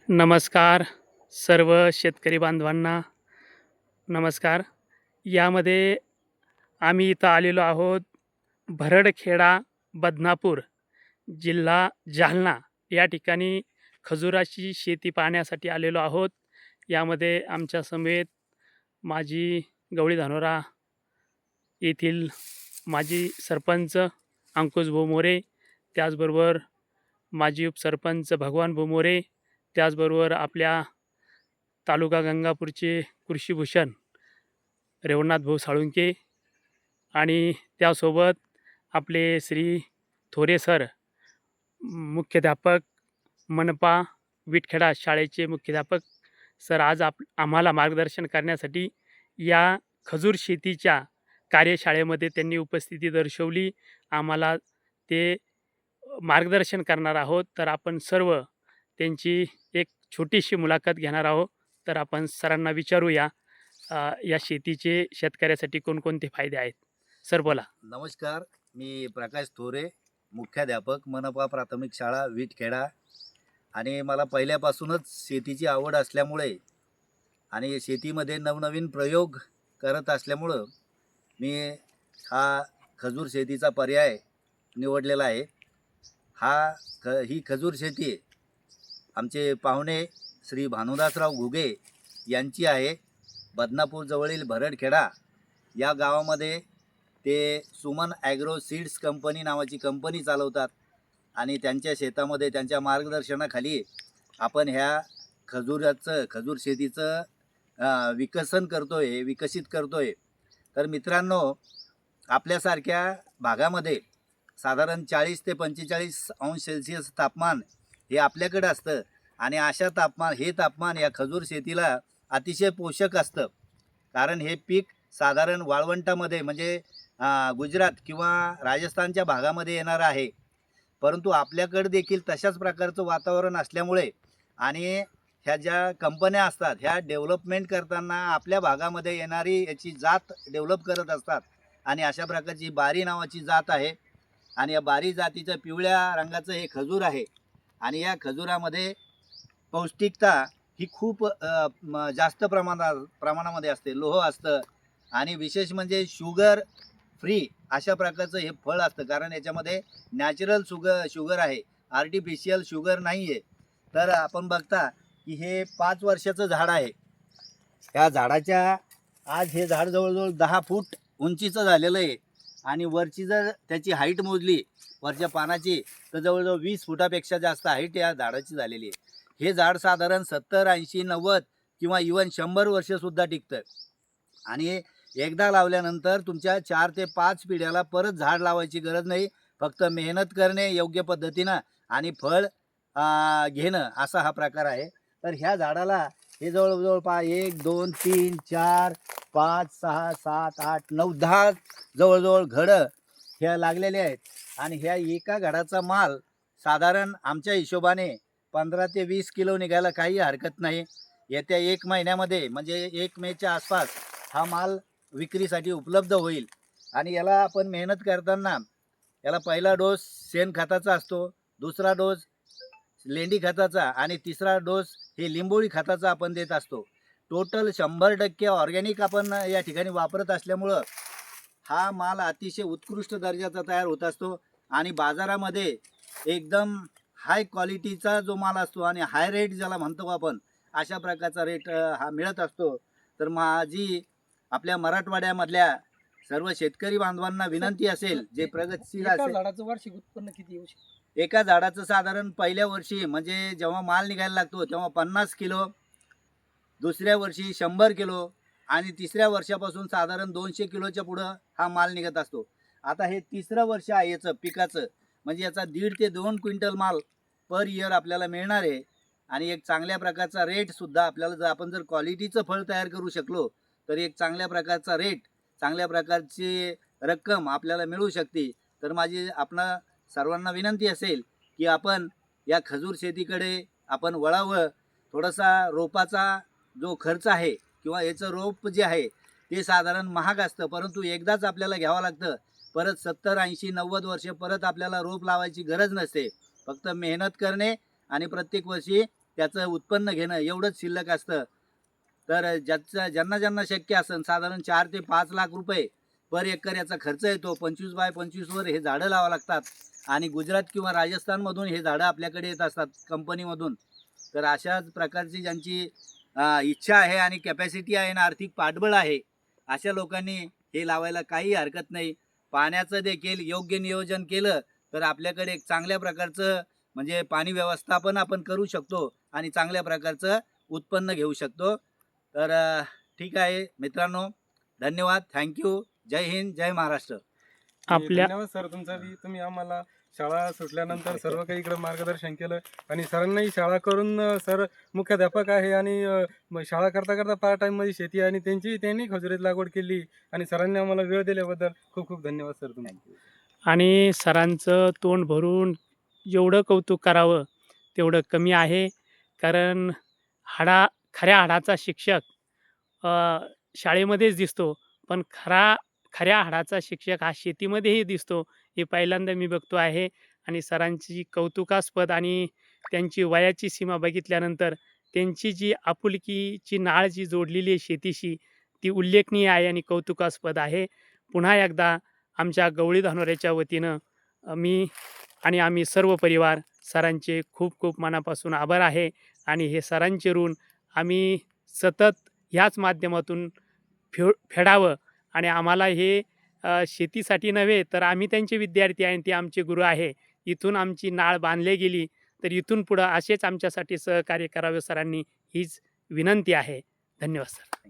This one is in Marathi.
नमस्कार सर्व शेतकरी बांधवांना. नमस्कार. यामध्ये आम्ही इथं आलेलो आहोत भरडखेडा, बदनापूर, जिल्हा जालना या ठिकाणी खजुराची शेती पाहण्यासाठी आलेलो आहोत. यामध्ये आमच्या समेत माजी गवळी धानोरा येथील माजी सरपंच अंकुशभाऊ मोरे, त्याचबरोबर माजी उपसरपंच भगवानभाऊ मोरे, त्याचबरोबर आपल्या तालुका गंगापूरचे कृषीभूषण रेवणनाथभाऊ साळुंके आणि त्यासोबत आपले श्री थोरे सर, मुख्याध्यापक मनपा विटखेडा शाळेचे मुख्याध्यापक सर आज आम्हाला मार्गदर्शन करण्यासाठी या खजूर शेतीच्या कार्यशाळेमध्ये त्यांनी उपस्थिती दर्शवली. आम्हाला ते मार्गदर्शन करणार आहोत. तर आपण सर्व त्यांची एक छोटीशी मुलाखत घेणार आहोत. तर आपण सरांना विचारूया या शेतीचे शेतकऱ्यासाठी कोणकोणते फायदे आहेत. सर बोला. नमस्कार, मी प्रकाश थोरे, मुख्याध्यापक मनपा प्राथमिक शाळा विटखेडा. आणि मला पहिल्यापासूनच शेतीची आवड असल्यामुळे आणि शेतीमध्ये नवनवीन प्रयोग करत असल्यामुळं मी हा खजूर शेतीचा पर्याय निवडलेला आहे. ही खजूर शेती आमचे पाहुणे श्री भानुदासराव घुगे यांची आहे. बदनापूर जवळील भरडखेडा या गावामध्ये ते सुमन ॲग्रो सीड्स कंपनी नावाची कंपनी चालवतात आणि त्यांच्या शेतामध्ये त्यांच्या मार्गदर्शनाखाली आपण ह्या खजूर शेतीचं विकसित करतोय. तर मित्रांनो, आपल्यासारख्या भागामध्ये साधारण 40 ते 45 अंश सेल्सिअस तापमान हे आपल्याकडे असतं आणि हे तापमान या खजूर शेतीला अतिशय पोषक असतं. कारण हे पीक साधारण वाळवंटामध्ये म्हणजे गुजरात किंवा राजस्थानच्या भागामध्ये येणार आहे. परंतु आपल्याकडे देखील तशाच प्रकारचं वातावरण असल्यामुळे आणि ह्या ज्या कंपन्या असतात ह्या डेव्हलपमेंट करताना आपल्या भागामध्ये येणारी याची जात डेव्हलप करत असतात. आणि अशा प्रकारची बारी नावाची जात आहे आणि या बारी जातीचं पिवळ्या रंगाचं हे खजूर आहे. आणि या खजुरामध्ये पौष्टिकता ही खूप जास्त प्रमाणामध्ये असते. लोह असतं आणि विशेष म्हणजे शुगर फ्री अशा प्रकारचं हे फळ असतं. कारण याच्यामध्ये नॅचरल शुगर आहे, आर्टिफिशियल शुगर नाही आहे. तर आपण बघता की हे 5 वर्षाचं झाड आहे. ह्या झाडाच्या आज हे झाड जवळजवळ 10 फूट उंचीचं झालेलं आहे आणि वरची जर त्याची हाईट मोजली वरच्या पानाची तर जवळजवळ 20 फुटापेक्षा जास्त हाईट या झाडाची झालेली आहे. हे झाड साधारण 70, 80, 90 किंवा इवन 100 वर्षसुद्धा टिकतं. आणि एकदा लावल्यानंतर तुमच्या 4 ते 5 पिढ्याला परत झाड लावायची गरज नाही. फक्त मेहनत करणे योग्य पद्धतीनं आणि फळ घेणं असा हा प्रकार आहे. तर ह्या झाडाला हे जवळजवळ 1, 2, 3, 4, 5, 6, 7, 8, 9, 10 जवळजवळ घडं ह्या लागलेले आहेत. आणि ह्या एका घडाचा माल साधारण आमच्या हिशोबाने 15 ते 20 किलो निघायला काही हरकत नाही. येत्या 1 महिन्यामध्ये म्हणजे 1 मेच्या आसपास हा माल विक्रीसाठी उपलब्ध होईल. आणि याला आपण मेहनत करताना याला पहिला डोस शेणखताचा असतो, दुसरा डोस लेंडी खताचा आणि तिसरा डोस हे लिंबोळी खताचा आपण देत असतो. टोटल 100% ऑर्गॅनिक आपण या ठिकाणी वापरत असल्यामुळं हा माल अतिशय उत्कृष्ट दर्जाचा तयार होत असतो आणि बाजारामध्ये एकदम हाय क्वालिटीचा जो माल असतो आणि हाय रेट ज्याला म्हणतो आपण अशा प्रकारचा रेट हा मिळत असतो. तर माझी आपल्या मराठवाड्यामधल्या सर्व शेतकरी बांधवांना विनंती असेल, जे प्रगतशील असेल. झाडाचं वार्षिक उत्पन्न किती येऊ शकतं? एका झाडाचं साधारण पहिल्या वर्षी म्हणजे जेव्हा माल निघायला लागतो तेव्हा 50 किलो, दुसऱ्या वर्षी 100 किलो आणि तिसऱ्या वर्षापासून साधारण 200 किलोच्या पुढं हा माल निघत असतो. आता हे तिसरं वर्ष आहे याचं पिकाचं, म्हणजे याचा 1.5 ते 2 क्विंटल माल पर इयर आपल्याला मिळणार आहे. आणि एक चांगल्या प्रकारचा रेटसुद्धा आपल्याला जर क्वालिटीचं फळ तयार करू शकलो तर एक चांगल्या प्रकारचा रेट, चांगल्या प्रकारची रक्कम आपल्याला मिळू शकते. तर माझी आपणा सर्वांना विनंती असेल की आपण या खजूर शेतीकडे आपण वळावं. थोडासा रोपाचा जो खर्च आहे किंवा याचं रोप जे आहे ते साधारण महाग असतं, परंतु एकदाच आपल्याला घ्यावं लागतं. परत 70, 80, 90 वर्ष परत आपल्याला रोप लावायची गरज नसते. फक्त मेहनत करणे आणि प्रत्येक वर्षी त्याचं उत्पन्न घेणं एवढंच शिल्लक असतं. तर ज्यांना ज्यांना शक्य असेल साधारण 4 ते 5 लाख रुपये पर एकर याचा खर्च येतो. 25 बाय 25 वर हे झाडं लावावं लागतात आणि गुजरात किंवा राजस्थानमधून हे झाडं आपल्याकडे येत असतात कंपनीमधून. तर अशाच प्रकारची ज्यांची इच्छा आहे आणि कॅपॅसिटी आहे आणि आर्थिक पाठबळ आहे, अशा लोकांनी हे लावायला काही हरकत नाही. पाण्याचं देखील योग्य नियोजन केलं तर आपल्याकडे एक चांगल्या प्रकारचं म्हणजे पाणी व्यवस्थापन आपण करू शकतो आणि चांगल्या प्रकारचं उत्पन्न घेऊ शकतो. तर ठीक आहे मित्रांनो, धन्यवाद, थँक्यू. जय हिंद, जय महाराष्ट्र. आपल्या धन्यवाद सर तुमचा बी. तुम्ही आम्हाला शाळा सुटल्यानंतर सर्व काही इकडे मार्गदर्शन केलं आणि सरांनाही शाळा करून सर मुख्याध्यापक आहे आणि शाळा करता करता पार्ट टाइम मध्ये शेती आणि त्यांनी खजुरीत लागवड केली आणि सरांनी आम्हाला वेळ दिल्याबद्दल खूप खूप धन्यवाद सर तुमचे. आणि सरांचं तोंड भरून जेवढं कौतुक करावं तेवढं कमी आहे. कारण खऱ्या हाडाचा शिक्षक शाळेमध्येच दिसतो, पण खऱ्या हाडाचा शिक्षक हा शेतीमध्येही दिसतो. हे पहिल्यांदा मी बघतो आहे. आणि सरांची कौतुकास्पद आणि त्यांची वयाची सीमा बघितल्यानंतर त्यांची जी आपुलकीची नाळ जी जोडलेली आहे शेतीशी, ती उल्लेखनीय आहे आणि कौतुकास्पद आहे. पुन्हा एकदा आमच्या गवळी धानोऱ्याच्या वतीनं मी आणि आम्ही सर्व परिवार सरांचे खूप खूप मनापासून आभार आहे. आणि हे सरांचे ऋण आम्ही सतत ह्याच माध्यमातून फेडावं. आणि आम्हाला हे शेतीसाठी नव्हे तर आम्ही त्यांचे विद्यार्थी आहे, ते आमचे गुरु आहे. इथून आमची नाळ बांधली गेली तर इथून पुढं असेच आमच्यासाठी सहकार्य करावे सरांनी, हीच विनंती आहे. धन्यवाद सर.